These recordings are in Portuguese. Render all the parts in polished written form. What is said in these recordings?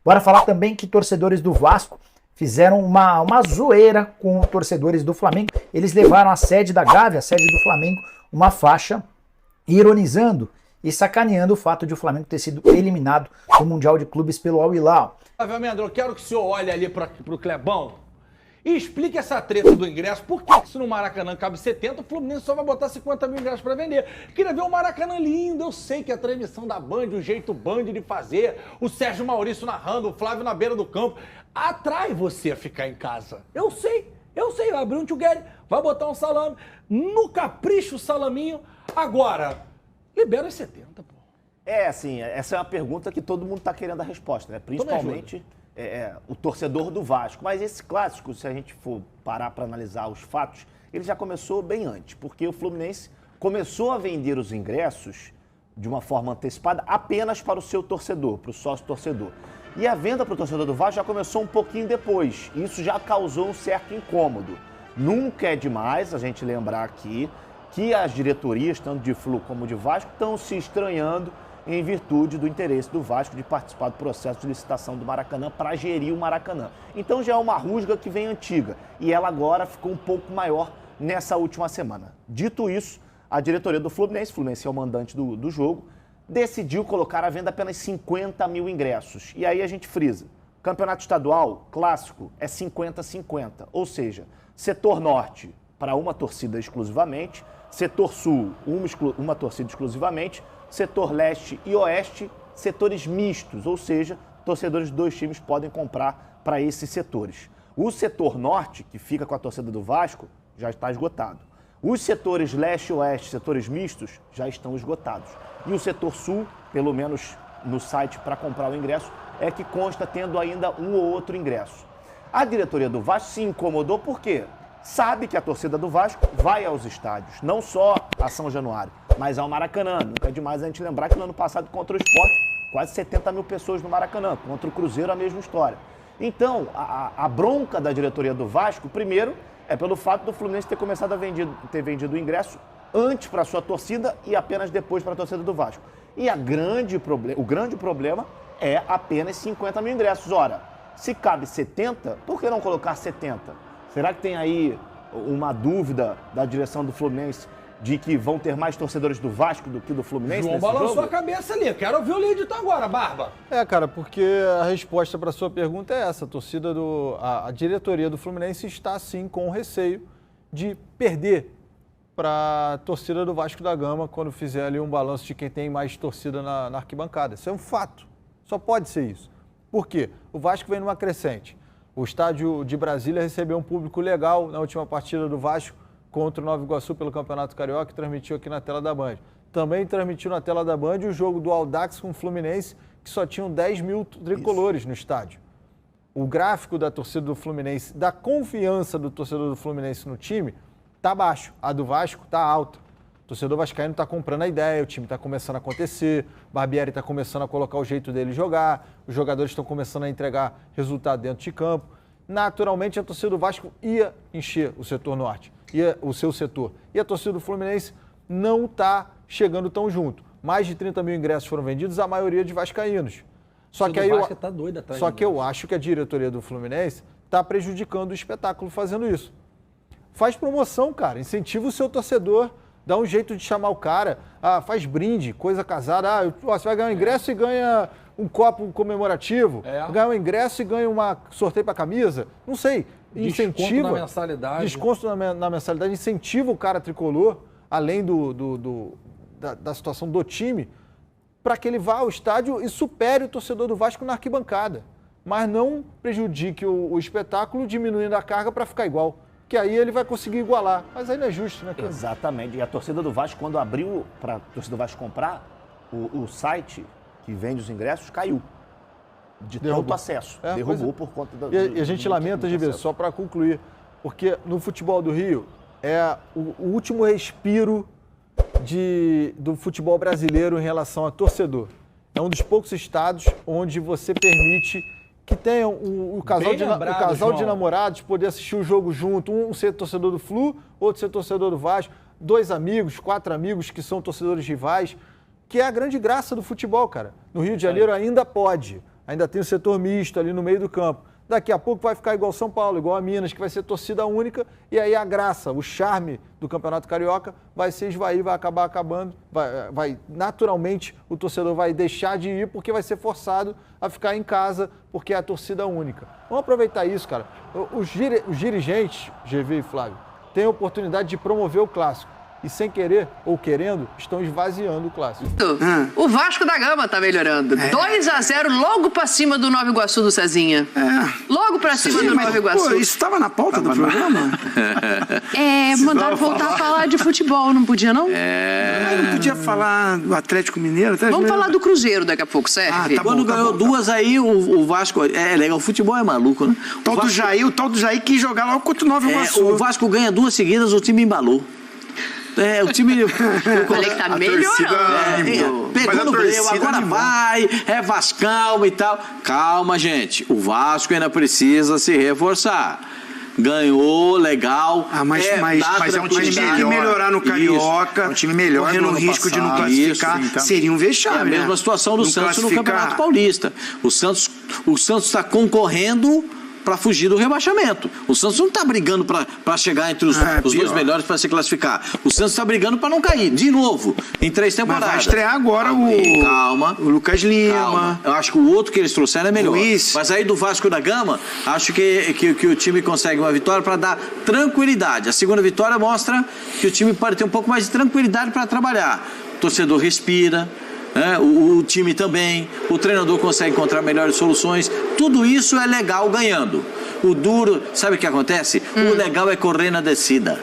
Bora falar também que torcedores do Vasco fizeram uma zoeira com torcedores do Flamengo. Eles levaram à sede da Gávea, a sede do Flamengo, uma faixa ironizando e sacaneando o fato de o Flamengo ter sido eliminado do Mundial de Clubes pelo Al Hilal. Flávio Mendes, eu quero que o senhor olhe ali pro Clebão e explique essa treta do ingresso. Por que se no Maracanã cabe 70, o Fluminense só vai botar 50 mil ingressos para vender? Queria ver o Maracanã lindo. Eu sei que a transmissão da Band, o jeito Band de fazer, o Sérgio Maurício narrando, o Flávio na beira do campo, atrai você a ficar em casa. Eu sei. Vai abrir um tchugueri, vai botar um salame, no capricho o salaminho. Agora, libera os 70, pô. Assim, essa é uma pergunta que todo mundo está querendo a resposta, né? Principalmente o torcedor do Vasco. Mas esse clássico, se a gente for parar para analisar os fatos, ele já começou bem antes, porque o Fluminense começou a vender os ingressos de uma forma antecipada apenas para o seu torcedor, para o sócio-torcedor. E a venda para o torcedor do Vasco já começou um pouquinho depois. Isso já causou um certo incômodo. Nunca é demais a gente lembrar aqui que as diretorias, tanto de Flu como de Vasco, estão se estranhando em virtude do interesse do Vasco de participar do processo de licitação do Maracanã para gerir o Maracanã. Então já é uma rusga que vem antiga e ela agora ficou um pouco maior nessa última semana. Dito isso, a diretoria do Fluminense é o mandante do jogo, decidiu colocar à venda apenas 50 mil ingressos. E aí a gente frisa. Campeonato estadual, clássico, é 50-50. Ou seja, setor norte para uma torcida exclusivamente, setor sul, uma torcida exclusivamente, setor leste e oeste, setores mistos. Ou seja, torcedores de dois times podem comprar para esses setores. O setor norte, que fica com a torcida do Vasco, já está esgotado. Os setores leste e oeste, setores mistos, já estão esgotados. E o setor sul, pelo menos no site para comprar o ingresso, é que consta tendo ainda um ou outro ingresso. A diretoria do Vasco se incomodou porque sabe que a torcida do Vasco vai aos estádios, não só a São Januário, mas ao Maracanã. Nunca é demais a gente lembrar que no ano passado contra o Sport, quase 70 mil pessoas no Maracanã, contra o Cruzeiro a mesma história. Então, a bronca da diretoria do Vasco, primeiro, é pelo fato do Fluminense ter começado a ter vendido o ingresso antes para a sua torcida e apenas depois para a torcida do Vasco. E o grande problema é apenas 50 mil ingressos. Ora, se cabe 70, por que não colocar 70? Será que tem aí uma dúvida da direção do Fluminense de que vão ter mais torcedores do Vasco do que do Fluminense João nesse balançou jogo? a cabeça ali. Quero ouvir o Lídito agora, Barba. Cara, porque a resposta para a sua pergunta é essa. A diretoria do Fluminense está, sim, com receio de perder para a torcida do Vasco da Gama quando fizer ali um balanço de quem tem mais torcida na arquibancada. Isso é um fato. Só pode ser isso. Por quê? O Vasco vem numa crescente. O estádio de Brasília recebeu um público legal na última partida do Vasco contra o Nova Iguaçu pelo Campeonato Carioca, que transmitiu aqui na tela da Band. Também transmitiu na tela da Band o jogo do Audax com o Fluminense, que só tinham 10 mil tricolores no estádio. O gráfico da torcida do Fluminense, da confiança do torcedor do Fluminense no time, está baixo. A do Vasco está alta. O torcedor vascaíno está comprando a ideia, o time está começando a acontecer, Barbieri está começando a colocar o jeito dele jogar, os jogadores estão começando a entregar resultado dentro de campo. Naturalmente, a torcida do Vasco ia encher o setor norte, o seu setor. E a torcida do Fluminense não está chegando tão junto. Mais de 30 mil ingressos foram vendidos, a maioria de vascaínos. Só que aí eu acho que a diretoria do Fluminense está prejudicando o espetáculo fazendo isso. Faz promoção, cara, incentiva o seu torcedor, dá um jeito de chamar o cara, faz brinde, coisa casada, você vai ganhar um ingresso e ganha um copo comemorativo, ganha um ingresso e ganha sorteio para camisa, não sei, incentiva. Desconto na mensalidade. Desconto na mensalidade, incentiva o cara tricolor, além da situação do time, para que ele vá ao estádio e supere o torcedor do Vasco na arquibancada, mas não prejudique o espetáculo diminuindo a carga para ficar igual. Que aí ele vai conseguir igualar. Mas aí não é justo, né, cara? Exatamente. E a torcida do Vasco, quando abriu para a torcida do Vasco comprar, o site que vende os ingressos caiu. De tanto acesso. Derrubou por conta E a gente lamenta de ver, só para concluir, porque no futebol do Rio é o último respiro do futebol brasileiro em relação a torcedor. É um dos poucos estados onde você permite que tenham o casal de namorados poder assistir o jogo junto, um ser torcedor do Flu, outro ser torcedor do Vasco, 2 amigos, 4 amigos que são torcedores rivais, que é a grande graça do futebol, cara. No Rio de Janeiro ainda pode. ainda tem o setor misto ali no meio do campo. Daqui a pouco vai ficar igual São Paulo, igual a Minas, que vai ser torcida única, e aí a graça, o charme do Campeonato Carioca vai se esvair, vai acabar acabando, vai naturalmente o torcedor vai deixar de ir porque vai ser forçado a ficar em casa porque é a torcida única. Vamos aproveitar isso, cara. Os dirigentes, GV e Flávio, têm a oportunidade de promover o clássico. E sem querer ou querendo, estão esvaziando o clássico. O Vasco da Gama tá melhorando. 2-0 logo pra cima do Nova Iguaçu do Cezinha. Logo pra cima do Nova Iguaçu. Pô, isso tava na pauta do programa? Mandaram voltar a falar de futebol, não podia não? Não podia falar do Atlético Mineiro? Vamos falar do Cruzeiro daqui a pouco, serve? Quando ganhou duas aí, o Vasco... É legal, o futebol é maluco, né? O tal do Jair quis jogar lá contra o Nova Iguaçu. O Vasco ganha 2 seguidas, o time embalou. O time... Eu falei que tá melhorando. Pegou no breu, agora vai, é Vascão e tal. Calma, gente. O Vasco ainda precisa se reforçar. Ganhou, legal. Mas é um time que melhorar no Carioca. É um time melhor, correndo o risco de não classificar. Então. Seria um vexame. É a mesma situação do Santos no Campeonato Paulista. O Santos está concorrendo para fugir do rebaixamento. O Santos não está brigando para chegar entre os 2 melhores para se classificar. O Santos está brigando para não cair, de novo, em 3 temporadas. Mas vai estrear agora o Lucas Lima. Calma. Eu acho que o outro que eles trouxeram é melhor. Luiz. Mas aí do Vasco da Gama, acho que o time consegue uma vitória para dar tranquilidade. A segunda vitória mostra que o time pode ter um pouco mais de tranquilidade para trabalhar. O torcedor respira. O time também, o treinador consegue encontrar melhores soluções, tudo isso é legal ganhando. O duro, sabe o que acontece? O legal é correr na descida.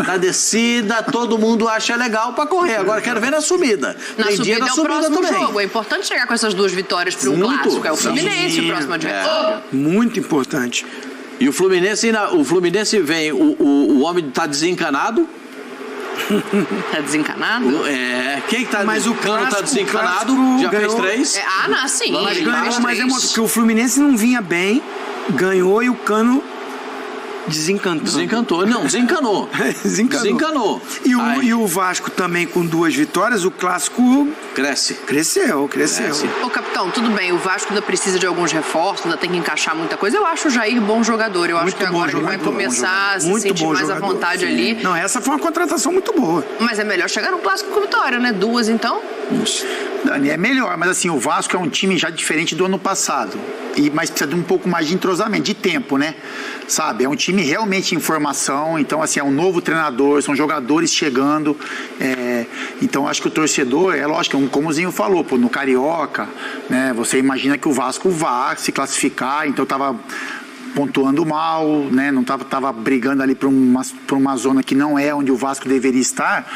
Na descida todo mundo acha legal para correr, agora quero ver na subida. Tem dia na subida é o próximo também. Jogo. É importante chegar com essas 2 vitórias para um clássico, é o Fluminense, o próximo adversário. Muito importante. E o Fluminense vem, o homem está desencanado. Tá desencanado? Quem tá mas o Cano tá desencanado, já ganhou. Fez 3. Não, sim. Mas é porque o Fluminense não vinha bem, ganhou e o Cano desencantou. Não, desencanou. Desencanou. E o Vasco também com 2 vitórias, o clássico cresceu. Ô, capitão, tudo bem, o Vasco ainda precisa de alguns reforços, ainda tem que encaixar muita coisa. Eu acho o Jair bom jogador, eu acho que agora ele vai começar a se sentir mais à vontade ali. Não, essa foi uma contratação muito boa. Mas é melhor chegar no clássico com vitória, né? 2 então? Dani, é melhor, mas assim, o Vasco é um time já diferente do ano passado. Mas precisa de um pouco mais de entrosamento, de tempo, né? Sabe, é um time realmente em formação, então assim, é um novo treinador, são jogadores chegando, então acho que o torcedor, é lógico, como o Zinho falou, no Carioca, né, você imagina que o Vasco vá se classificar, então tava pontuando mal, né? Não tava brigando ali por uma zona que não é onde o Vasco deveria estar,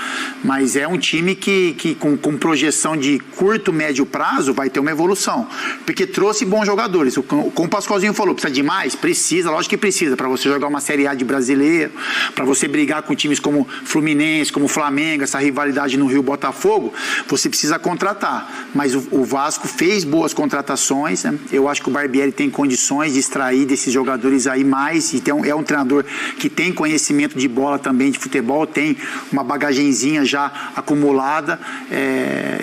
mas é um time que com projeção de curto, médio prazo vai ter uma evolução, porque trouxe bons jogadores. Como o Pascoalzinho falou, precisa de mais? Precisa, lógico que precisa, para você jogar uma Série A de brasileiro, para você brigar com times como Fluminense, como Flamengo, essa rivalidade no Rio Botafogo, você precisa contratar, mas o Vasco fez boas contratações, né? Eu acho que o Barbieri tem condições de extrair desses jogadores aí mais, então é um treinador que tem conhecimento de bola também, de futebol, tem uma bagagenzinha já acumulada.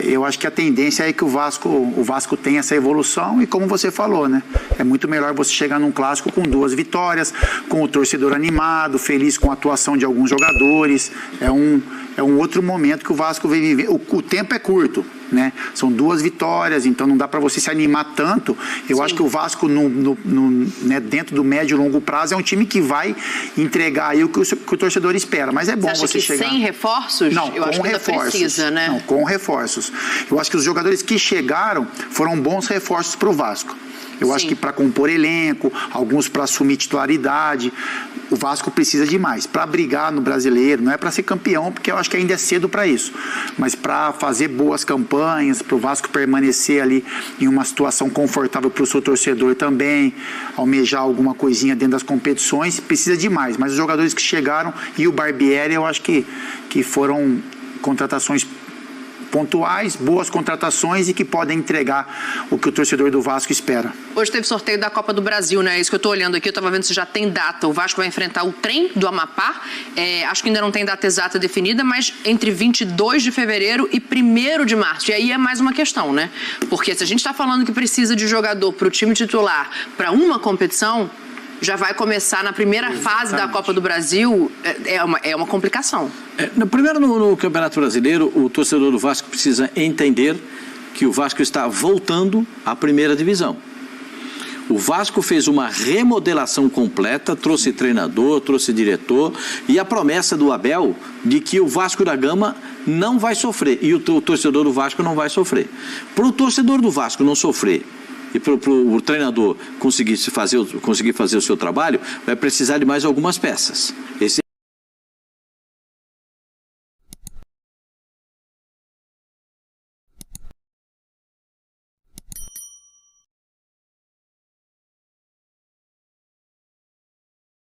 Eu acho que a tendência é que o Vasco tem essa evolução e como você falou, né? É muito melhor você chegar num clássico com 2 vitórias, com o torcedor animado, feliz com a atuação de alguns jogadores. É um outro momento que o Vasco vem viver. O tempo é curto, né? São 2 vitórias, então não dá para você se animar tanto. Eu acho que o Vasco, né, dentro do médio e longo prazo, é um time que vai entregar aí o que o torcedor espera. Mas é bom você chegar... sem reforços? Não, eu acho que ainda precisa, né? Não, com reforços. Eu acho que os jogadores que chegaram foram bons reforços para o Vasco. Eu acho que para compor elenco, alguns para assumir titularidade, o Vasco precisa de mais. Para brigar no brasileiro, não é para ser campeão, porque eu acho que ainda é cedo para isso, mas para fazer boas campanhas, para o Vasco permanecer ali em uma situação confortável para o seu torcedor também, almejar alguma coisinha dentro das competições, precisa de mais. Mas os jogadores que chegaram e o Barbieri, eu acho que foram contratações pontuais, boas contratações e que podem entregar o que o torcedor do Vasco espera. Hoje teve sorteio da Copa do Brasil, né? É isso que eu tô olhando aqui, eu tava vendo se já tem data. O Vasco vai enfrentar o Trem do Amapá. Acho que ainda não tem data exata definida, mas entre 22 de fevereiro e 1º de março. E aí é mais uma questão, né? Porque se a gente tá falando que precisa de jogador pro time titular para uma competição, já vai começar na primeira fase da Copa do Brasil, é uma complicação. Primeiro, no Campeonato Brasileiro, o torcedor do Vasco precisa entender que o Vasco está voltando à primeira divisão. O Vasco fez uma remodelação completa, trouxe treinador, trouxe diretor, e a promessa do Abel de que o Vasco da Gama não vai sofrer, e o torcedor do Vasco não vai sofrer. Para o torcedor do Vasco não sofrer e para o treinador conseguir fazer o seu trabalho, vai precisar de mais algumas peças.